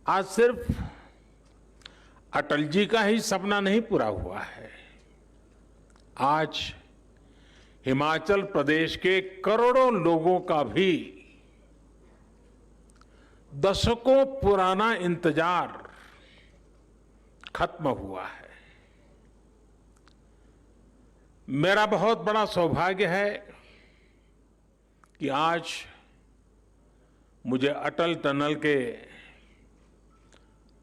आज सिर्फ अटल जी का ही सपना नहीं पूरा हुआ है। आज हिमाचल प्रदेश के करोड़ों लोगों का भी दशकों पुराना इंतजार खत्म हुआ है। मेरा बहुत बड़ा सौभाग्य है कि आज मुझे अटल टनल के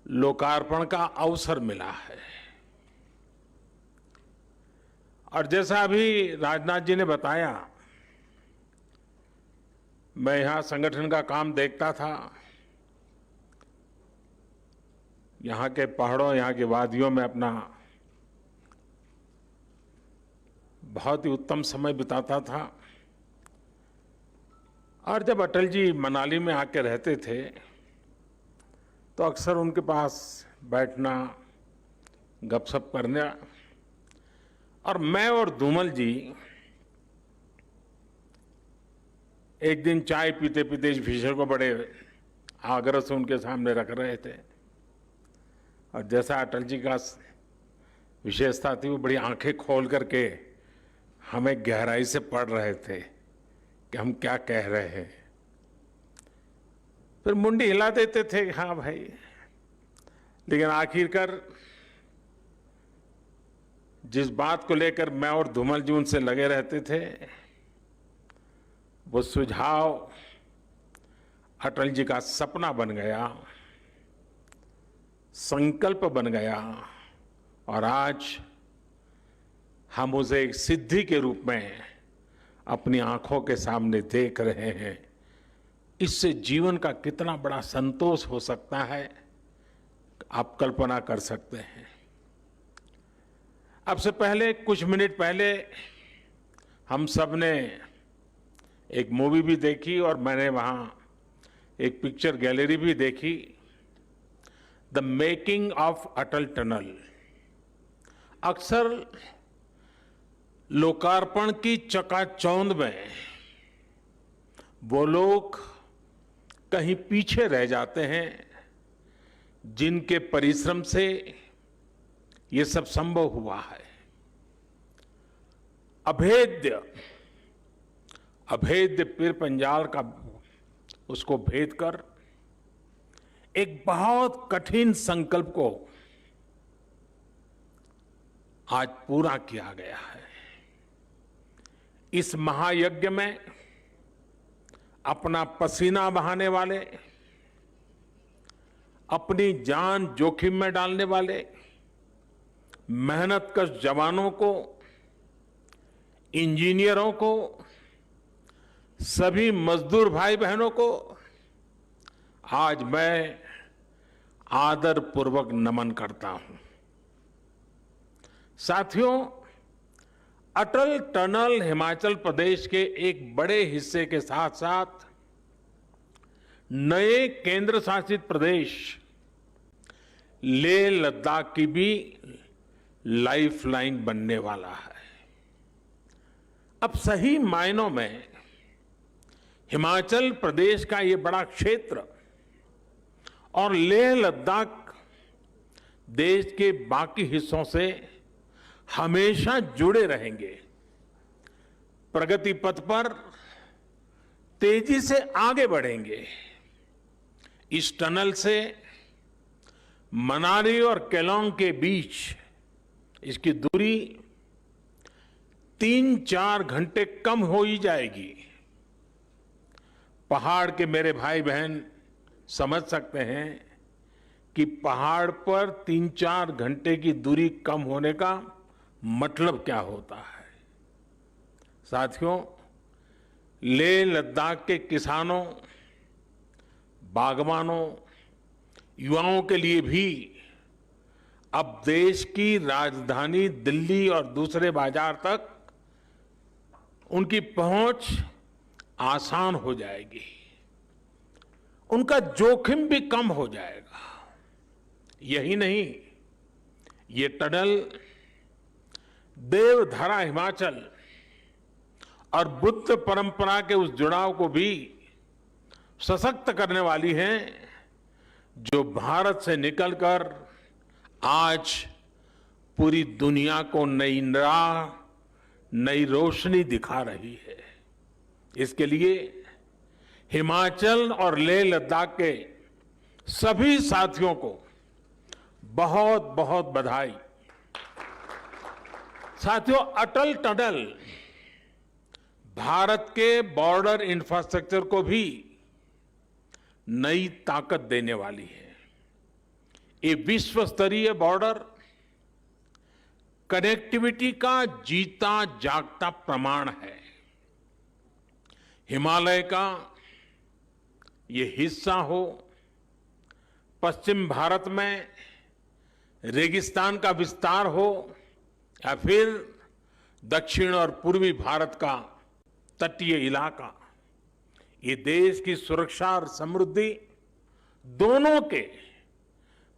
लोकार्पण का अवसर मिला है। और जैसा अभी राजनाथ जी ने बताया, मैं यहां संगठन का काम देखता था। यहां के पहाड़ों, यहां की वादियों में अपना बहुत ही उत्तम समय बिताता था। और जब अटल जी मनाली में आके रहते थे तो अक्सर उनके पास बैठना, गपशप करना, और मैं और धूमल जी एक दिन चाय पीते पीते इस विषय को बड़े आग्रह से उनके सामने रख रहे थे। और जैसा अटल जी का विशेषता थी, वो बड़ी आंखें खोल करके हमें गहराई से पढ़ रहे थे कि हम क्या कह रहे हैं। फिर मुंडी हिला देते थे, हाँ भाई। लेकिन आखिरकार जिस बात को लेकर मैं और धूमल जी उनसे लगे रहते थे, वो सुझाव अटल जी का सपना बन गया, संकल्प बन गया, और आज हम उसे एक सिद्धि के रूप में अपनी आंखों के सामने देख रहे हैं। इससे जीवन का कितना बड़ा संतोष हो सकता है, आप कल्पना कर सकते हैं। अब से पहले, कुछ मिनट पहले, हम सब ने एक मूवी भी देखी और मैंने वहां एक पिक्चर गैलरी भी देखी, the making of Atal tunnel. अक्सर लोकार्पण की चकाचौंध में वो लोग कहीं पीछे रह जाते हैं जिनके परिश्रम से ये सब संभव हुआ है। अभेद्य पीर पंजाल का उसको भेद कर एक बहुत कठिन संकल्प को आज पूरा किया गया है। इस महायज्ञ में अपना पसीना बहाने वाले, अपनी जान जोखिम में डालने वाले मेहनतकश जवानों को, इंजीनियरों को, सभी मजदूर भाई बहनों को आज मैं आदरपूर्वक नमन करता हूं। साथियों, अटल टनल हिमाचल प्रदेश के एक बड़े हिस्से के साथ साथ नए केंद्र शासित प्रदेश लेह लद्दाख की भी लाइफलाइन बनने वाला है। अब सही मायनों में हिमाचल प्रदेश का ये बड़ा क्षेत्र और लेह लद्दाख देश के बाकी हिस्सों से हमेशा जुड़े रहेंगे, प्रगति पथ पर तेजी से आगे बढ़ेंगे। इस टनल से मनाली और केलोंग के बीच इसकी दूरी 3-4 घंटे कम हो ही जाएगी। पहाड़ के मेरे भाई बहन समझ सकते हैं कि पहाड़ पर 3-4 घंटे की दूरी कम होने का मतलब क्या होता है। साथियों, लेह लद्दाख के किसानों, बागवानों, युवाओं के लिए भी अब देश की राजधानी दिल्ली और दूसरे बाजार तक उनकी पहुंच आसान हो जाएगी, उनका जोखिम भी कम हो जाएगा। यही नहीं, ये टनल देवधारा हिमाचल और बुद्ध परंपरा के उस जुड़ाव को भी सशक्त करने वाली है जो भारत से निकलकर आज पूरी दुनिया को नई राह, नई रोशनी दिखा रही है। इसके लिए हिमाचल और लेह लद्दाख के सभी साथियों को बहुत बहुत बधाई। साथियों, अटल टनल भारत के बॉर्डर इंफ्रास्ट्रक्चर को भी नई ताकत देने वाली है। ये विश्व स्तरीय बॉर्डर कनेक्टिविटी का जीता जागता प्रमाण है। हिमालय का ये हिस्सा हो, पश्चिम भारत में रेगिस्तान का विस्तार हो, या फिर दक्षिण और पूर्वी भारत का तटीय इलाका, ये देश की सुरक्षा और समृद्धि दोनों के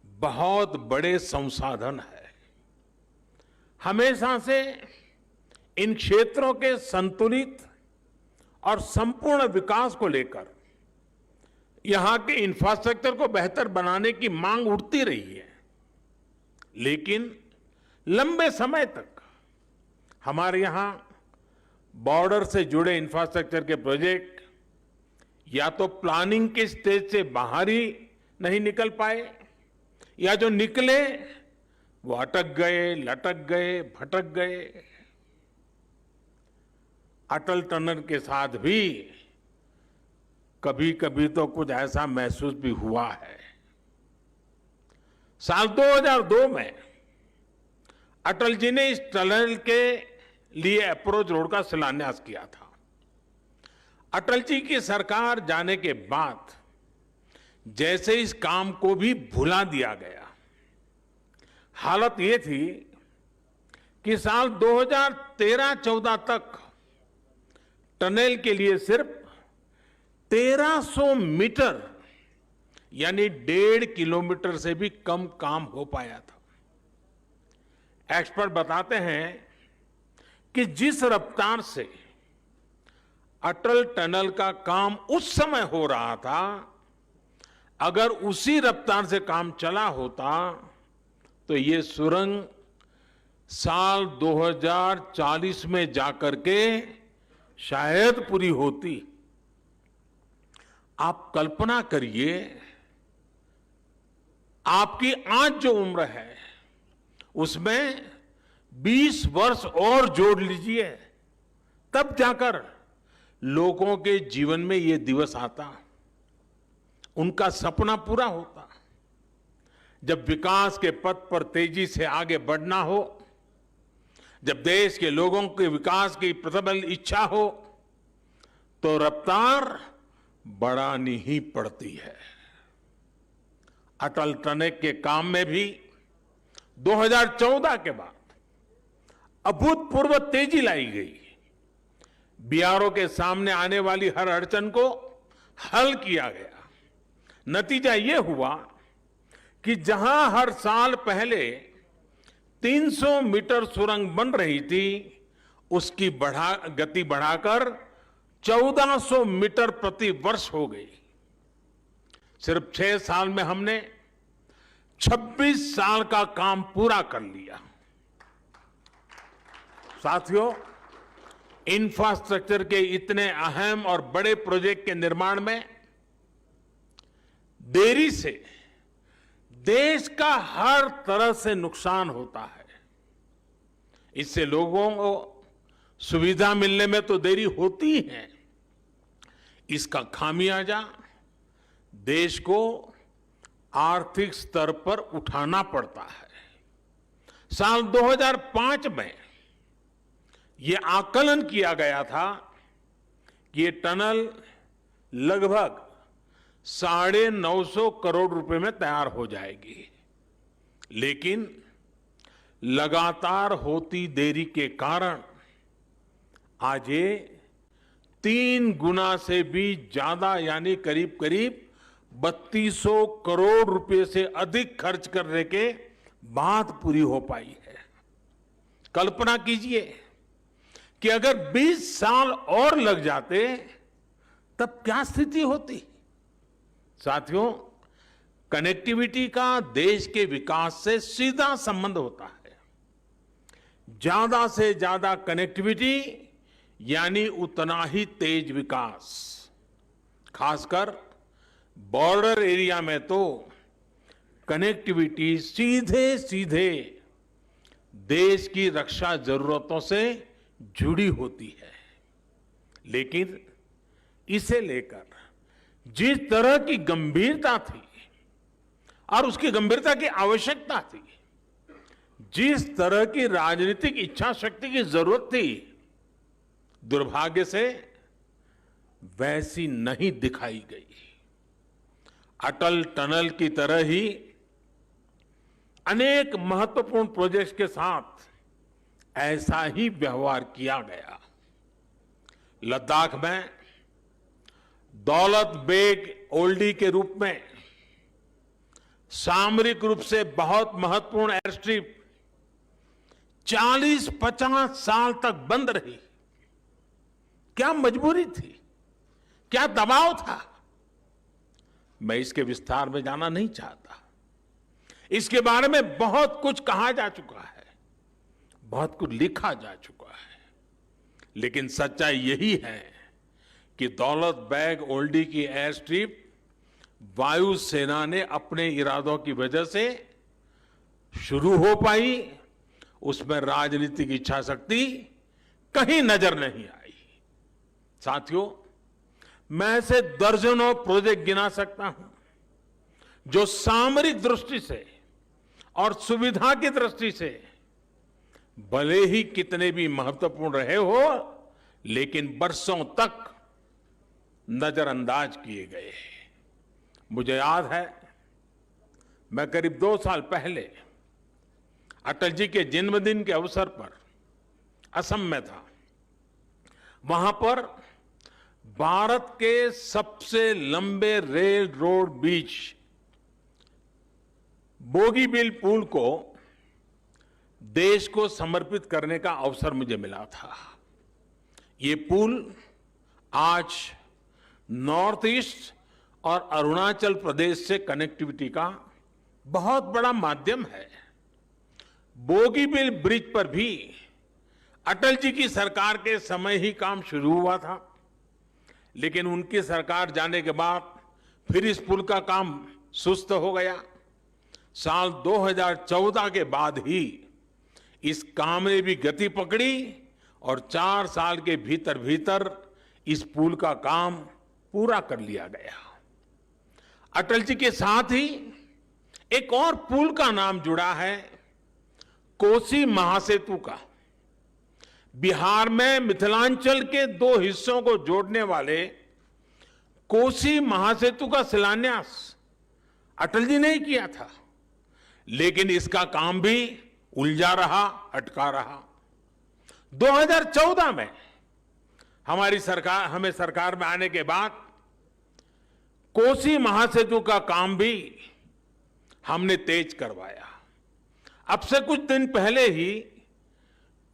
बहुत बड़े संसाधन है। हमेशा से इन क्षेत्रों के संतुलित और संपूर्ण विकास को लेकर यहां के इंफ्रास्ट्रक्चर को बेहतर बनाने की मांग उठती रही है, लेकिन लंबे समय तक हमारे यहां बॉर्डर से जुड़े इंफ्रास्ट्रक्चर के प्रोजेक्ट या तो प्लानिंग के स्टेज से बाहर ही नहीं निकल पाए, या जो निकले वो अटक गए, लटक गए, भटक गए। अटल टनल के साथ भी कभी कभी तो कुछ ऐसा महसूस भी हुआ है। साल 2002 में अटल जी ने इस टनल के लिए अप्रोच रोड का शिलान्यास किया था। अटल जी की सरकार जाने के बाद जैसे इस काम को भी भुला दिया गया। हालत ये थी कि साल 2013-14 तक टनल के लिए सिर्फ 1300 मीटर यानी 1.5 किलोमीटर से भी कम काम हो पाया था। एक्सपर्ट बताते हैं कि जिस रफ्तार से अटल टनल का काम उस समय हो रहा था, अगर उसी रफ्तार से काम चला होता तो ये सुरंग साल 2040 में जाकर के शायद पूरी होती। आप कल्पना करिए, आपकी आज जो उम्र है उसमें 20 वर्ष और जोड़ लीजिए, तब जाकर लोगों के जीवन में ये दिवस आता, उनका सपना पूरा होता। जब विकास के पथ पर तेजी से आगे बढ़ना हो, जब देश के लोगों के विकास की प्रबल इच्छा हो, तो रफ्तार बढ़ानी ही पड़ती है। अटल टनल के काम में भी 2014 के बाद अभूतपूर्व तेजी लाई गई। बीआरओ के सामने आने वाली हर अड़चन को हल किया गया। नतीजा ये हुआ कि जहां हर साल पहले 300 मीटर सुरंग बन रही थी, उसकी गति बढ़ाकर 1400 मीटर प्रति वर्ष हो गई। सिर्फ 6 साल में हमने 26 साल का काम पूरा कर लिया। साथियों, इंफ्रास्ट्रक्चर के इतने अहम और बड़े प्रोजेक्ट के निर्माण में देरी से देश का हर तरह से नुकसान होता है। इससे लोगों को सुविधा मिलने में तो देरी होती है, इसका खामियाजा देश को आर्थिक स्तर पर उठाना पड़ता है। साल 2005 में यह आकलन किया गया था कि ये टनल लगभग 950 करोड़ रुपए में तैयार हो जाएगी, लेकिन लगातार होती देरी के कारण आज ये 3 गुना से भी ज्यादा यानी करीब करीब 3200 करोड़ रुपए से अधिक खर्च करने के बाद पूरी हो पाई है। कल्पना कीजिए कि अगर 20 साल और लग जाते तब क्या स्थिति होती। साथियों, कनेक्टिविटी का देश के विकास से सीधा संबंध होता है। ज्यादा से ज्यादा कनेक्टिविटी यानी उतना ही तेज विकास। खासकर बॉर्डर एरिया में तो कनेक्टिविटी सीधे सीधे देश की रक्षा जरूरतों से जुड़ी होती है। लेकिन इसे लेकर जिस तरह की गंभीरता थी और उसकी गंभीरता की आवश्यकता थी, जिस तरह की राजनीतिक इच्छा शक्ति की जरूरत थी, दुर्भाग्य से वैसी नहीं दिखाई गई। अटल टनल की तरह ही अनेक महत्वपूर्ण प्रोजेक्ट्स के साथ ऐसा ही व्यवहार किया गया। लद्दाख में दौलत बेग ओल्डी के रूप में सामरिक रूप से बहुत महत्वपूर्ण एयर स्ट्रिप 40-50 साल तक बंद रही। क्या मजबूरी थी, क्या दबाव था? मैं इसके विस्तार में जाना नहीं चाहता। इसके बारे में बहुत कुछ कहा जा चुका है, बहुत कुछ लिखा जा चुका है। लेकिन सच्चाई यही है कि दौलत बेग ओल्डी की एयर स्ट्रिप वायुसेना ने अपने इरादों की वजह से शुरू हो पाई, उसमें राजनीतिक इच्छा शक्ति कहीं नजर नहीं आई। साथियों, मैं ऐसे दर्जनों प्रोजेक्ट गिना सकता हूं जो सामरिक दृष्टि से और सुविधा की दृष्टि से भले ही कितने भी महत्वपूर्ण रहे हो, लेकिन बरसों तक नजरअंदाज किए गए। मुझे याद है, मैं करीब 2 साल पहले अटल जी के जन्मदिन के अवसर पर असम में था। वहां पर भारत के सबसे लंबे रेल रोड ब्रिज बोगीबील पुल को देश को समर्पित करने का अवसर मुझे मिला था। ये पुल आज नॉर्थ ईस्ट और अरुणाचल प्रदेश से कनेक्टिविटी का बहुत बड़ा माध्यम है। बोगीबील ब्रिज पर भी अटल जी की सरकार के समय ही काम शुरू हुआ था, लेकिन उनकी सरकार जाने के बाद फिर इस पुल का काम सुस्त हो गया। साल 2014 के बाद ही इस काम ने भी गति पकड़ी और 4 साल के भीतर भीतर इस पुल का काम पूरा कर लिया गया। अटल जी के साथ ही एक और पुल का नाम जुड़ा है, कोसी महासेतु का। बिहार में मिथिलांचल के 2 हिस्सों को जोड़ने वाले कोसी महासेतु का शिलान्यास अटल जी ने ही किया था, लेकिन इसका काम भी उलझा रहा, अटका रहा। 2014 में हमें सरकार में आने के बाद कोसी महासेतु का काम भी हमने तेज करवाया। अब से कुछ दिन पहले ही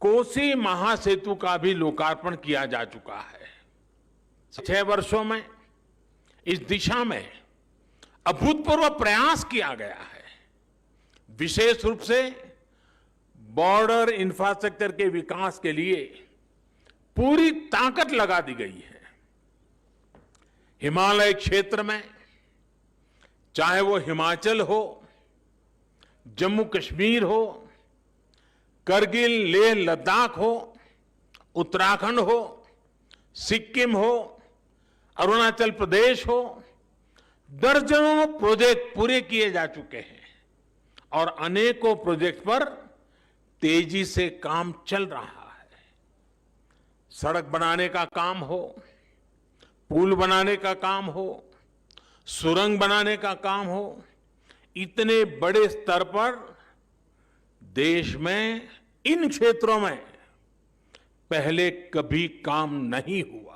कोसी महासेतु का भी लोकार्पण किया जा चुका है। 6 वर्षों में इस दिशा में अभूतपूर्व प्रयास किया गया है। विशेष रूप से बॉर्डर इंफ्रास्ट्रक्चर के विकास के लिए पूरी ताकत लगा दी गई है। हिमालय क्षेत्र में, चाहे वो हिमाचल हो, जम्मू कश्मीर हो, करगिल लेह लद्दाख हो, उत्तराखंड हो, सिक्किम हो, अरुणाचल प्रदेश हो, दर्जनों प्रोजेक्ट पूरे किए जा चुके हैं और अनेकों प्रोजेक्ट पर तेजी से काम चल रहा है। सड़क बनाने का काम हो, पुल बनाने का काम हो, सुरंग बनाने का काम हो, इतने बड़े स्तर पर देश में इन क्षेत्रों में पहले कभी काम नहीं हुआ।